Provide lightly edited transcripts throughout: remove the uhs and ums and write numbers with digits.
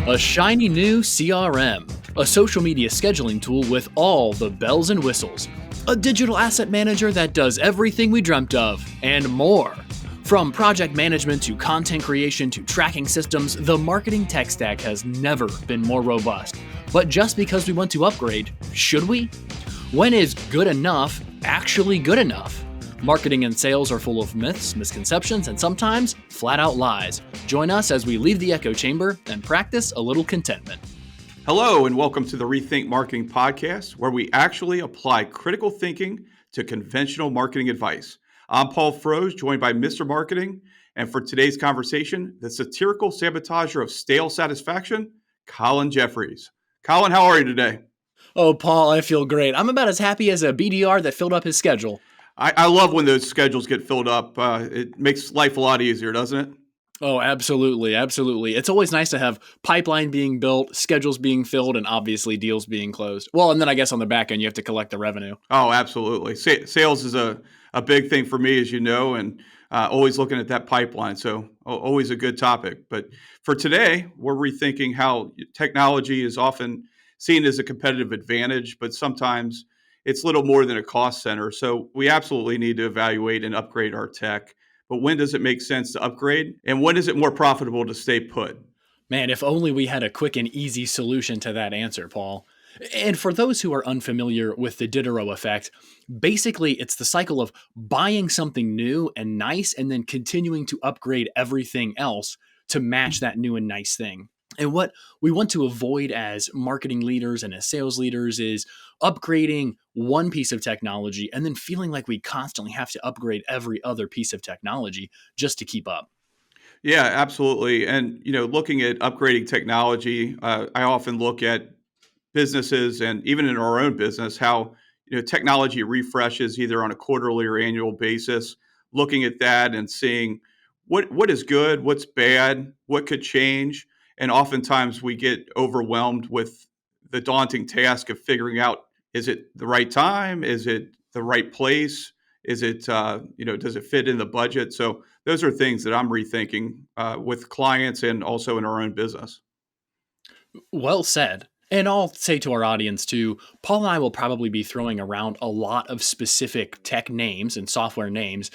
A shiny new CRM, a social media scheduling tool with all the bells and whistles, a digital asset manager that does everything we dreamt of, and more. From project management to content creation to tracking systems, the marketing tech stack has never been more robust. But just because we want to upgrade, should we? When is good enough actually good enough? Marketing and sales are full of myths, misconceptions, and sometimes flat-out lies. Join us as we leave the echo chamber and practice a little contentment. Hello, and welcome to the Rethink Marketing Podcast, where we actually apply critical thinking to conventional marketing advice. I'm Paul Froese, joined by Mr. Marketing, and for today's conversation, the satirical sabotager of stale satisfaction, Colin Jeffries. Colin, how are you today? Oh, Paul, I feel great. I'm about as happy as a BDR that filled up his schedule. I love when those schedules get filled up. It makes life a lot easier, doesn't it? Oh, absolutely. Absolutely. It's always nice to have pipeline being built, schedules being filled, and obviously deals being closed. Well, and then I guess on the back end, you have to collect the revenue. Oh, absolutely. Sales is a big thing for me, as you know, and always looking at that pipeline. So always a good topic. But for today, we're rethinking how technology is often seen as a competitive advantage, but sometimes it's little more than a cost center. So we absolutely need to evaluate and upgrade our tech. But when does it make sense to upgrade? And when is it more profitable to stay put? Man, if only we had a quick and easy solution to that answer, Paul. And for those who are unfamiliar with the Diderot effect, basically it's the cycle of buying something new and nice and then continuing to upgrade everything else to match that new and nice thing. And what we want to avoid as marketing leaders and as sales leaders is upgrading one piece of technology and then feeling like we constantly have to upgrade every other piece of technology just to keep up. Yeah, absolutely. And looking at upgrading technology, I often look at businesses and even in our own business how technology refreshes either on a quarterly or annual basis. Looking at that and seeing what is good, what's bad, what could change, and oftentimes we get overwhelmed with the daunting task of figuring out, is it the right time, is it the right place, is it does it fit in the budget? So those are things that I'm rethinking with clients and also in our own business. Well said. And I'll say to our audience too, Paul and I will probably be throwing around a lot of specific tech names and software names.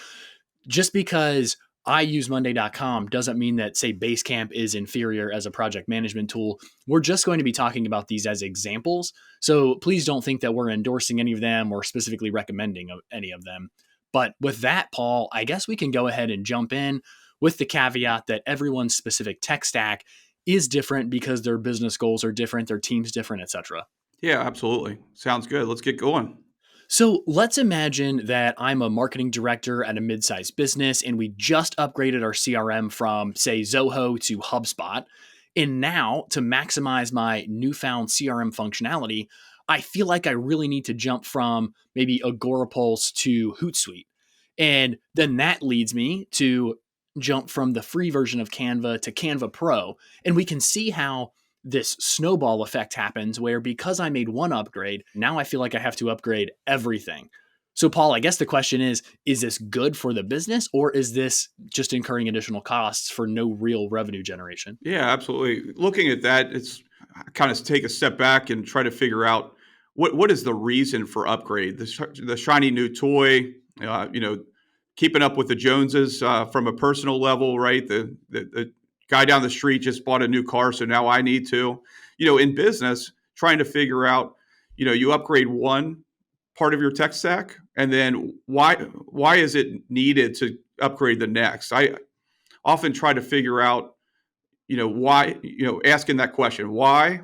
Just because I use Monday.com doesn't mean that, say, Basecamp is inferior as a project management tool. We're just going to be talking about these as examples. So please don't think that we're endorsing any of them or specifically recommending any of them. But with that, Paul, I guess we can go ahead and jump in with the caveat that everyone's specific tech stack is different because their business goals are different, their team's different, etc. Yeah, absolutely. Sounds good. Let's get going. So let's imagine that I'm a marketing director at a mid-sized business and we just upgraded our CRM from, say, Zoho to HubSpot. And now, to maximize my newfound CRM functionality, I feel like I really need to jump from maybe Agorapulse to Hootsuite. And then that leads me to jump from the free version of Canva to Canva Pro. And we can see how this snowball effect happens where because I made one upgrade, now I feel like I have to upgrade everything. So, Paul, I guess the question is this good for the business or is this just incurring additional costs for no real revenue generation? Yeah, absolutely. Looking at that, it's kind of take a step back and try to figure out what is the reason for upgrade. The shiny new toy, keeping up with the Joneses from a personal level, right? The guy down the street just bought a new car, so now I need to. In business, trying to figure out, you upgrade one part of your tech stack, and then why is it needed to upgrade the next? I often try to figure out, why, asking that question, why,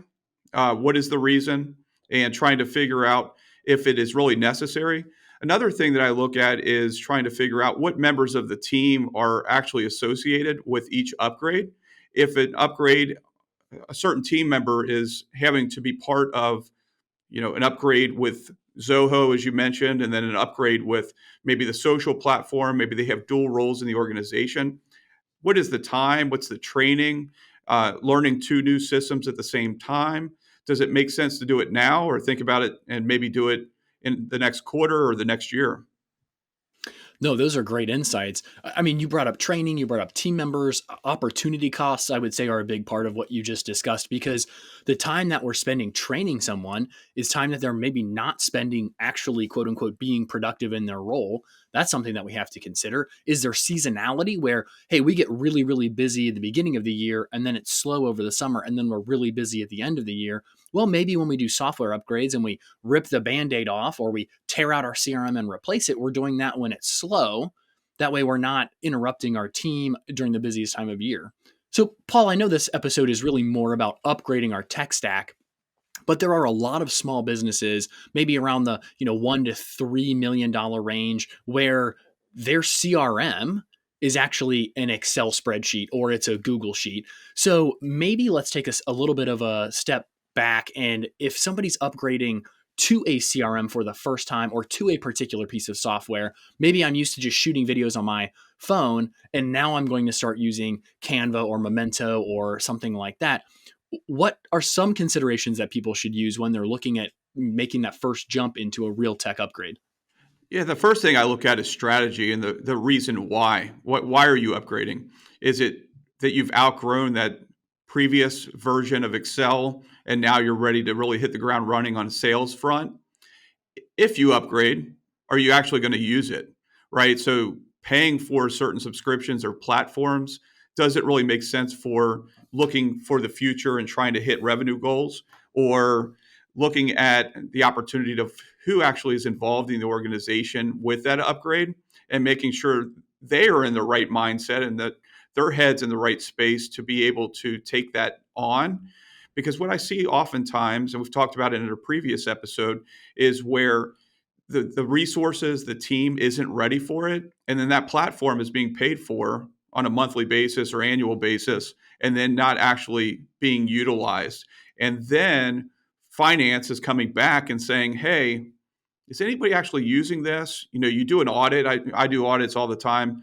what is the reason, and trying to figure out if it is really necessary. Another thing that I look at is trying to figure out what members of the team are actually associated with each upgrade. If an upgrade, a certain team member is having to be part of, an upgrade with Zoho, as you mentioned, and then an upgrade with maybe the social platform, maybe they have dual roles in the organization. What is the time? What's the training? Learning two new systems at the same time. Does it make sense to do it now or think about it and maybe do it in the next quarter or the next year? No, those are great insights. I mean, you brought up training, you brought up team members, opportunity costs, I would say are a big part of what you just discussed because the time that we're spending training someone is time that they're maybe not spending actually, quote unquote, being productive in their role. That's something that we have to consider. Is there seasonality where, hey, we get really, really busy at the beginning of the year and then it's slow over the summer and then we're really busy at the end of the year? Well, maybe when we do software upgrades and we rip the band-aid off or we tear out our CRM and replace it, we're doing that when it's slow. That way we're not interrupting our team during the busiest time of year. So, Paul, I know this episode is really more about upgrading our tech stack, but there are a lot of small businesses, maybe around the, $1 to $3 million range, where their CRM is actually an Excel spreadsheet or it's a Google sheet. So maybe let's take us a little bit of a step back. And if somebody's upgrading to a CRM for the first time or to a particular piece of software, maybe I'm used to just shooting videos on my phone and now I'm going to start using Canva or Memento or something like that. What are some considerations that people should use when they're looking at making that first jump into a real tech upgrade? Yeah, the first thing I look at is strategy and the reason why. Why are you upgrading? Is it that you've outgrown that previous version of Excel and now you're ready to really hit the ground running on a sales front? If you upgrade, are you actually going to use it? Right? So paying for certain subscriptions or platforms, does it really make sense for looking for the future and trying to hit revenue goals, or looking at the opportunity of who actually is involved in the organization with that upgrade and making sure they are in the right mindset and that their heads in the right space to be able to take that on? Because what I see oftentimes, and we've talked about it in a previous episode, is where the resources, the team isn't ready for it. And then that platform is being paid for on a monthly basis or annual basis, and then not actually being utilized. And then finance is coming back and saying, hey, is anybody actually using this? You do an audit. I do audits all the time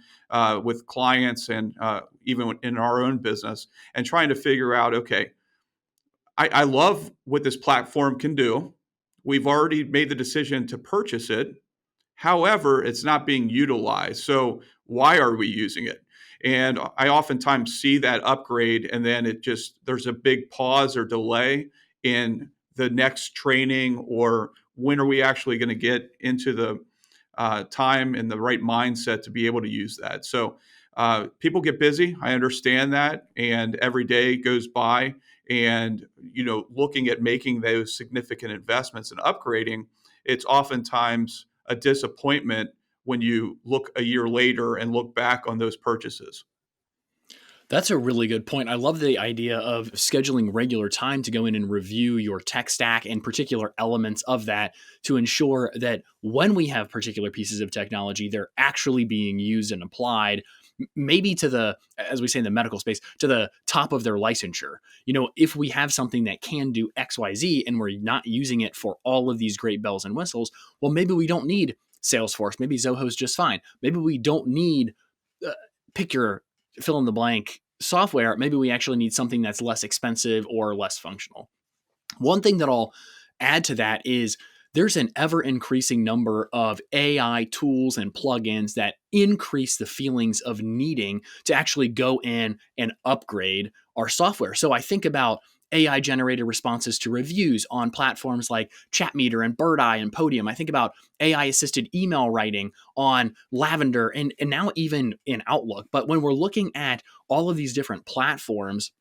with clients and even in our own business, and trying to figure out, okay, I love what this platform can do. We've already made the decision to purchase it. However, it's not being utilized. So why are we using it? And I oftentimes see that upgrade, and then there's a big pause or delay in the next training, or when are we actually going to get into the time and the right mindset to be able to use that. So people get busy. I understand that, and every day goes by, and looking at making those significant investments and upgrading, it's oftentimes a disappointment when you look a year later and look back on those purchases. That's a really good point. I love the idea of scheduling regular time to go in and review your tech stack and particular elements of that to ensure that when we have particular pieces of technology, they're actually being used and applied, maybe to the, as we say in the medical space, to the top of their licensure. If we have something that can do XYZ and we're not using it for all of these great bells and whistles, well, maybe we don't need Salesforce. Maybe Zoho's just fine. Maybe we don't need uh, pick your fill in the blank software. Maybe we actually need something that's less expensive or less functional. One thing that I'll add to that is there's an ever increasing number of AI tools and plugins that increase the feelings of needing to actually go in and upgrade our software. So I think about AI generated responses to reviews on platforms like Chatmeter and Birdeye and Podium. I think about AI assisted email writing on Lavender and now even in Outlook. But when we're looking at all of these different platforms,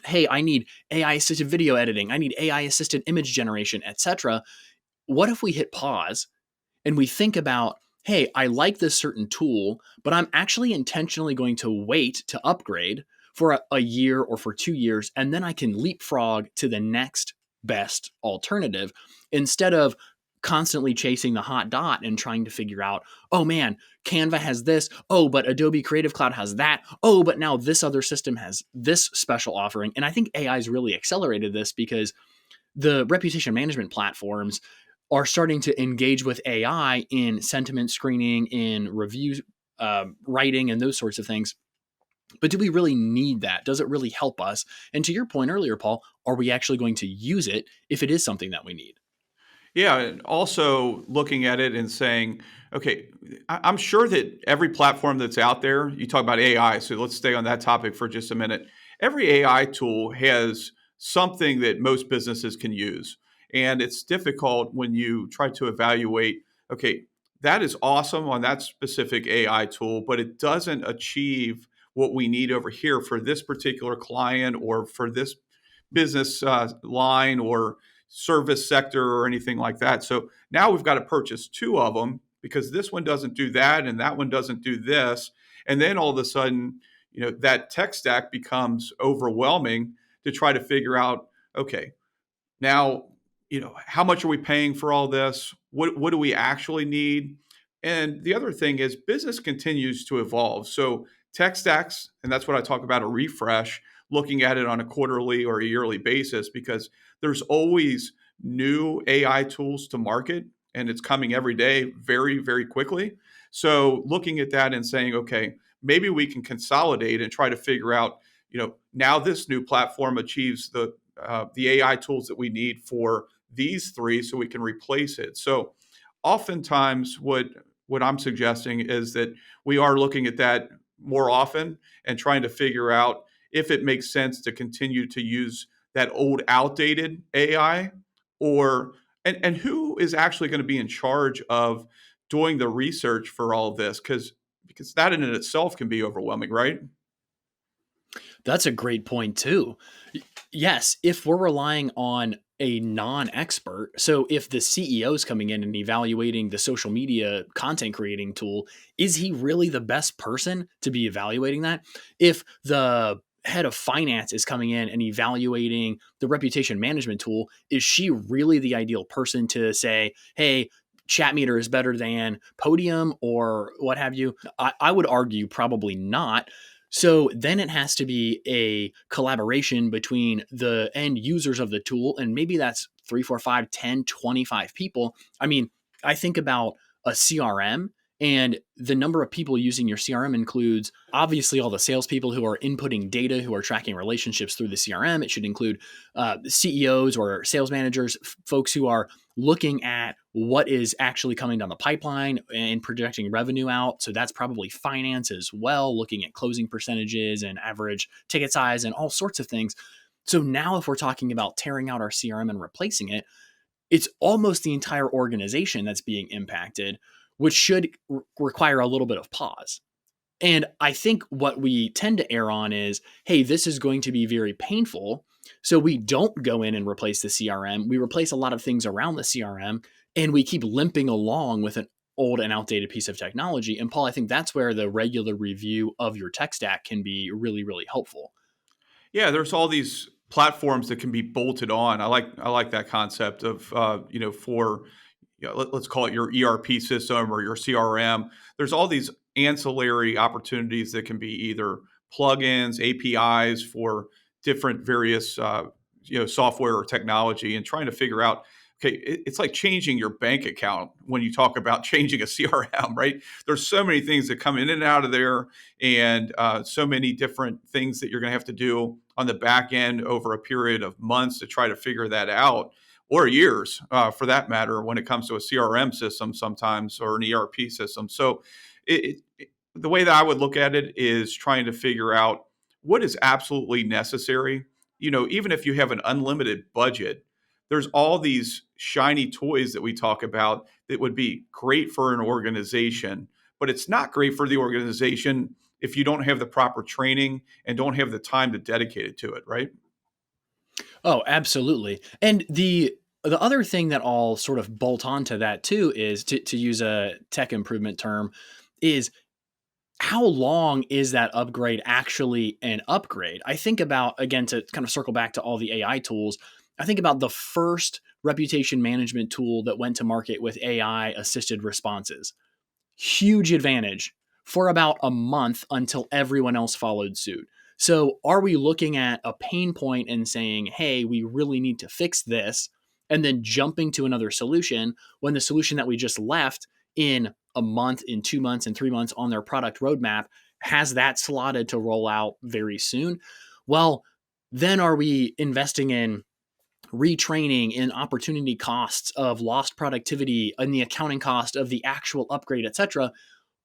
hey, I need AI assisted video editing, I need AI assisted image generation, etc. What if we hit pause and we think about, hey, I like this certain tool, but I'm actually intentionally going to wait to upgrade for a year or for 2 years, and then I can leapfrog to the next best alternative instead of constantly chasing the hot dot and trying to figure out, oh man, Canva has this. Oh, but Adobe Creative Cloud has that. Oh, but now this other system has this special offering. And I think AI has really accelerated this because the reputation management platforms are starting to engage with AI in sentiment screening, in review writing, and those sorts of things. But do we really need that? Does it really help us? And to your point earlier, Paul, are we actually going to use it if it is something that we need? Yeah, and also looking at it and saying, okay, I'm sure that every platform that's out there, you talk about AI, so let's stay on that topic for just a minute. Every AI tool has something that most businesses can use. And it's difficult when you try to evaluate, okay, that is awesome on that specific AI tool, but it doesn't achieve what we need over here for this particular client or for this business line or service sector or anything like that. So now we've got to purchase two of them because this one doesn't do that and that one doesn't do this. And then all of a sudden, that tech stack becomes overwhelming to try to figure out, okay, now, how much are we paying for all this? What do we actually need? And the other thing is business continues to evolve. So tech stacks, and that's what I talk about a refresh, looking at it on a quarterly or a yearly basis, because there's always new AI tools to market and it's coming every day very, very quickly. So looking at that and saying, okay, maybe we can consolidate and try to figure out, now this new platform achieves the AI tools that we need for these three so we can replace it. So oftentimes what I'm suggesting is that we are looking at that more often and trying to figure out if it makes sense to continue to use that old outdated AI or and who is actually going to be in charge of doing the research for all of this because that in itself can be overwhelming, right? That's a great point too. Yes, if we're relying on a non-expert, so if the CEO is coming in and evaluating the social media content creating tool, is he really the best person to be evaluating that? If the head of finance is coming in and evaluating the reputation management tool, is she really the ideal person to say, hey, chat meter is better than podium or what have you? I would argue probably not. So then it has to be a collaboration between the end users of the tool, and maybe that's 3, 4, 5, 10, 25 people. I mean, I think about a CRM, and the number of people using your CRM includes obviously all the salespeople who are inputting data, who are tracking relationships through the CRM. It should include CEOs or sales managers, folks who are looking at what is actually coming down the pipeline and projecting revenue out. So that's probably finance as well, looking at closing percentages and average ticket size and all sorts of things. So now, if we're talking about tearing out our CRM and replacing it, it's almost the entire organization that's being impacted, which should require a little bit of pause. And I think what we tend to err on is, hey, this is going to be very painful. So we don't go in and replace the CRM. We replace a lot of things around the CRM and we keep limping along with an old and outdated piece of technology. And Paul, I think that's where the regular review of your tech stack can be really, really helpful. Yeah, there's all these platforms that can be bolted on. I like that concept of for let's call it your ERP system or your CRM. There's all these ancillary opportunities that can be either plugins, APIs for different various software or technology, and trying to figure out. Okay, it's like changing your bank account when you talk about changing a CRM, right? There's so many things that come in and out of there, and so many different things that you're going to have to do on the back end over a period of months to try to figure that out or years for that matter when it comes to a CRM system sometimes or an ERP system. So the way that I would look at it is trying to figure out what is absolutely necessary. Even if you have an unlimited budget, there's all these shiny toys that we talk about that would be great for an organization, but it's not great for the organization if you don't have the proper training and don't have the time to dedicate it to it, right? Oh, absolutely. And the other thing that I'll sort of bolt onto that too is to use a tech improvement term is how long is that upgrade actually an upgrade? I think about, again, to kind of circle back to all the AI tools, I think about the first reputation management tool that went to market with AI assisted responses. Huge advantage for about a month until everyone else followed suit. So, are we looking at a pain point and saying, hey, we really need to fix this, and then jumping to another solution when the solution that we just left in a month, in 2 months, in 3 months on their product roadmap has that slotted to roll out very soon? Well, then are we investing in retraining, in opportunity costs of lost productivity, and the accounting cost of the actual upgrade, etc.,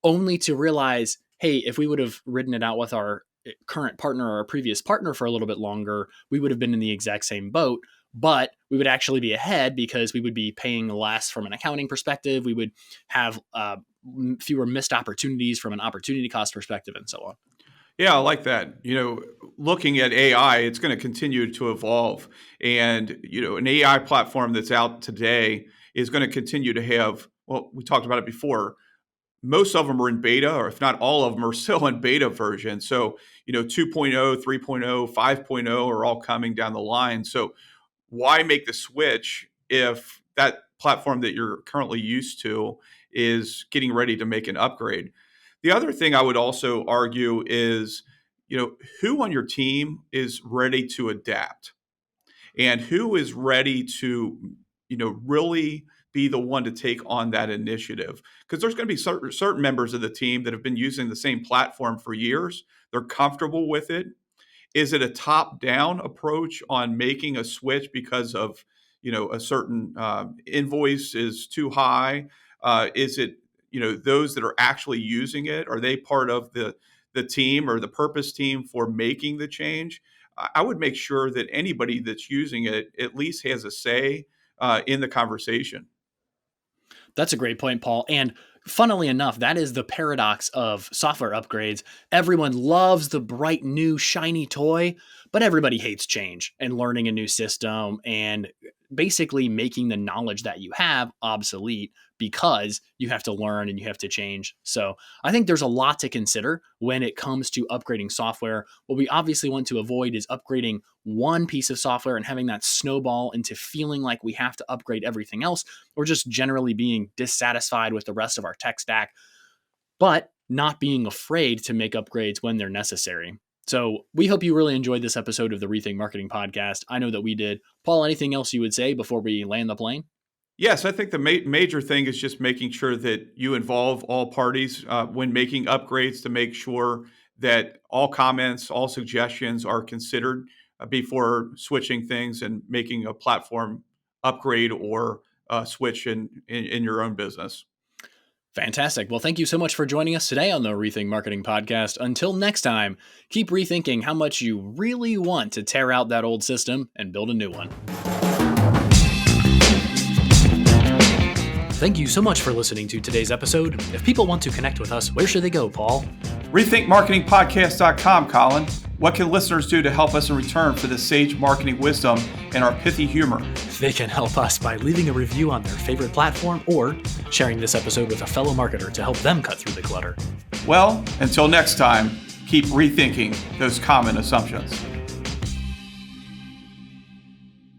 only to realize, hey, if we would have ridden it out with our current partner or our previous partner for a little bit longer, we would have been in the exact same boat, but we would actually be ahead because we would be paying less from an accounting perspective. We would have fewer missed opportunities from an opportunity cost perspective, and so on. Yeah, I like that. Looking at AI, it's going to continue to evolve. And, an AI platform that's out today is going to continue to have, well, we talked about it before. Most of them are in beta, or if not all of them are still in beta version. So, 2.0, 3.0, 5.0 are all coming down the line. So why make the switch if that platform that you're currently used to is getting ready to make an upgrade? The other thing I would also argue is, who on your team is ready to adapt and who is ready to, really be the one to take on that initiative. Because there's going to be certain members of the team that have been using the same platform for years. They're comfortable with it. Is it a top-down approach on making a switch because of, a certain invoice is too high? Is it, those that are actually using it? Are they part of the team or the purpose team for making the change? I would make sure that anybody that's using it at least has a say in the conversation. That's a great point, Paul. And funnily enough, that is the paradox of software upgrades. Everyone loves the bright, new, shiny toy, but everybody hates change and learning a new system and basically making the knowledge that you have obsolete because you have to learn and you have to change. So I think there's a lot to consider when it comes to upgrading software. What we obviously want to avoid is upgrading one piece of software and having that snowball into feeling like we have to upgrade everything else, or just generally being dissatisfied with the rest of our tech stack, but not being afraid to make upgrades when they're necessary. So we hope you really enjoyed this episode of the Rethink Marketing Podcast. I know that we did. Paul, anything else you would say before we land the plane? Yes, I think the major thing is just making sure that you involve all parties when making upgrades to make sure that all comments, all suggestions are considered before switching things and making a platform upgrade or switch in your own business. Fantastic. Well, thank you so much for joining us today on the Rethink Marketing Podcast. Until next time, keep rethinking how much you really want to tear out that old system and build a new one. Thank you so much for listening to today's episode. If people want to connect with us, where should they go, Paul? RethinkMarketingPodcast.com, Colin. What can listeners do to help us in return for the sage marketing wisdom and our pithy humor? They can help us by leaving a review on their favorite platform or sharing this episode with a fellow marketer to help them cut through the clutter. Well, until next time, keep rethinking those common assumptions.